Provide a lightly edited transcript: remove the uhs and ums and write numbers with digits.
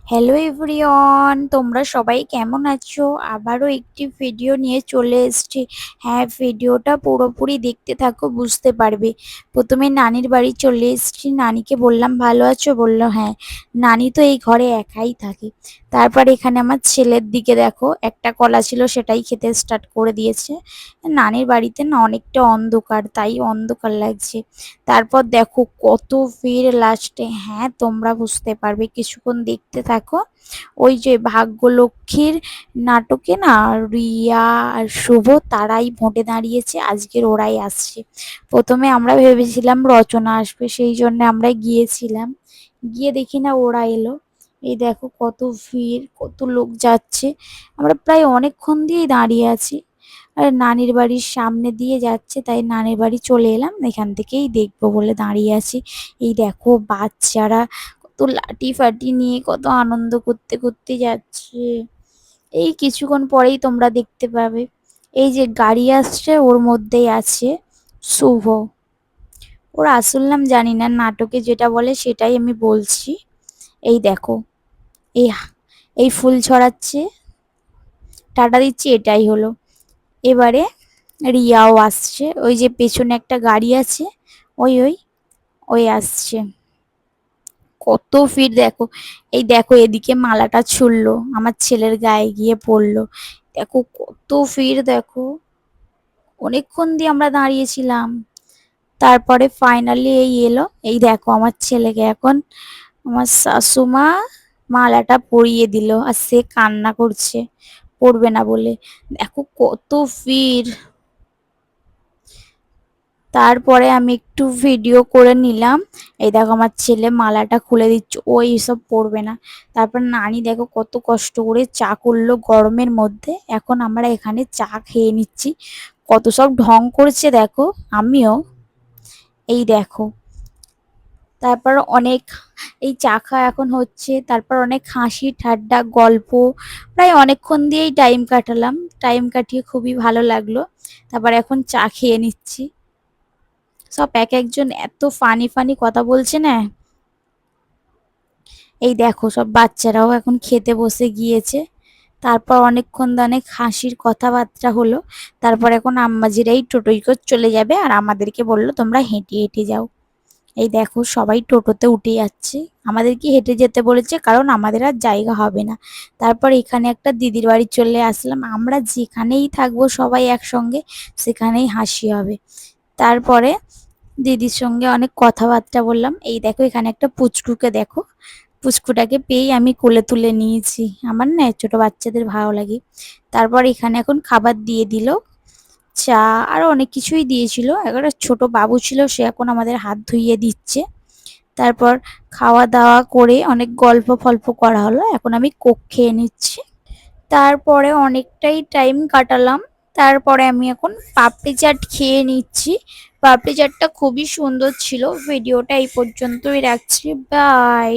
Hello everyone, তোমরা সবাই কেমন আছো? আবারও একটি ভিডিও নিয়ে চলে এসেছি। হ্যাঁ, ভিডিওটা পুরোপুরি দেখতে থাকো, বুঝতে পারবে। প্রথমে নানির বাড়ি চলে এসেছি। নানিকে বললাম ভালো আছো, বললো হ্যাঁ। নানি তো এই ঘরে একাই থাকে। তারপর এখানে আমার ছেলের দিকে দেখো, একটা কলা ছিল সেটাই খেতে স্টার্ট করে দিয়েছে। নানির বাড়িতে না অনেকটা অন্ধকার, তাই অন্ধকার লাগছে। তারপর দেখো কত ভিড় লাস্টে। হ্যাঁ, তোমরা বুঝতে পারবে, কিছুক্ষণ দেখতে থাকো। ওই যে ভাগ্যলক্ষ্মীর নাটকে না, রিয়া আর শুভ তারাই ভোটে দাঁড়িয়েছে, আজকের ওরাই আসছে। প্রথমে আমরা ভেবেছিলাম রচনা আসবে, সেই জন্য আমরা গিয়েছিলাম। গিয়ে দেখি না ওরা এলো। এই দেখো কত ভিড়, কত লোক যাচ্ছে। আমরা প্রায় অনেকক্ষণ দিয়েই দাঁড়িয়ে আছি। আর নানির বাড়ির সামনে দিয়ে যাচ্ছে, তাই নানির বাড়ি চলে এলাম, এখান থেকেই দেখবো বলে দাঁড়িয়ে আছি। এই দেখো বাচ্চারা কত লাঠি ফাটি নিয়ে কত আনন্দ করতে করতে যাচ্ছে। এই কিছুক্ষণ পরেই তোমরা দেখতে পাবে। এই যে গাড়ি আসছে, ওর মধ্যেই আছে শুভ। ওর আসল নাম জানি না, নাটকে যেটা বলে সেটাই আমি বলছি। এই দেখো, এই এই ফুল ছড়াচ্ছে, টাটা দিচ্ছি, এটাই হলো। এবারে রিয়াও আসছে, ওই যে পেছনে একটা গাড়ি আছে, ওই ওই ওই আসছে। কত ভিড় দেখো। এই দেখো এদিকে মালাটা ছুড়লো, আমার ছেলের গায়ে গিয়ে পড়লো। দেখো কত ভিড় দেখো। অনেকক্ষণ দিয়ে আমরা দাঁড়িয়েছিলাম। তারপরে ফাইনালি এই এলো। এই দেখো আমার ছেলেকে এখন আমার শাশুমা মালাটা পরিয়ে দিল, আর সে কান্না করছে পরবে না বলে। দেখো কত ভিড়। তারপরে আমি একটু ভিডিও করে নিলাম। এই দেখো আমার ছেলে মালাটা খুলে দিচ্ছে, ও এইসব পরবে না। তারপর নানি দেখো কত কষ্ট করে চা করলো গরমের মধ্যে, এখন আমরা এখানে চা খেয়ে নিচ্ছি। কত সব ঢং করছে দেখো, আমিও। এই দেখো, তারপর অনেক এই চা খাওয়া এখন হচ্ছে, তারপর অনেক হাসি ঠাট্টা গল্প, প্রায় অনেকক্ষণ দিয়েই টাইম কাটালাম। টাইম কাটিয়ে খুবই ভালো লাগলো। তারপর এখন চা খেয়ে নিচ্ছি। সব এক একজন এত ফানি ফানি কথা বলছে না। এই দেখো সব বাচ্চারাও এখন খেতে বসে গিয়েছে। তারপর অনেকক্ষণ অনেক হাসির কথাবার্তা হলো। তারপর এখন আম্মাজিরাই টোটোই করে চলে যাবে, আর আমাদেরকে বললো তোমরা হেঁটে হেঁটে যাও। এই দেখো সবাই টোটোতে উঠে যাচ্ছে। আমাদেরকে হেঁটে যেতে বলেছে, কারণ আমাদের আর জায়গা হবে না। তারপর এখানে একটা দিদির বাড়ি চলে আসলাম। আমরা যেখানেই থাকবো সবাই একসঙ্গে, সেখানেই হাসি হবে। তারপরে দিদির সঙ্গে অনেক কথাবার্তা বললাম। এই দেখো এখানে একটা পুচকুকে দেখো, পুচকুটাকে পেয়েই আমি কোলে তুলে নিয়েছি। আমার না ছোট বাচ্চাদের ভালো লাগে। তারপর এখানে এখন খাবার দিয়ে দিল, চা আরো অনেক কিছুই দিয়েছিল। একটা ছোট বাবু ছিল, সে এখন আমাদের হাত ধুইয়ে দিচ্ছে। তারপর খাওয়া দাওয়া করে অনেক গল্প ফল্প করা হলো, এখন আমি কোক খেয়ে নিচ্ছি। তারপরে অনেকটাই টাইম কাটালাম। তারপরে আমি এখন পাপড়ি চাট খেয়ে নিচ্ছি। পাপড়ি চাটটা খুবই সুন্দর ছিল। ভিডিওটা এই পর্যন্তই রাখছি, বাই।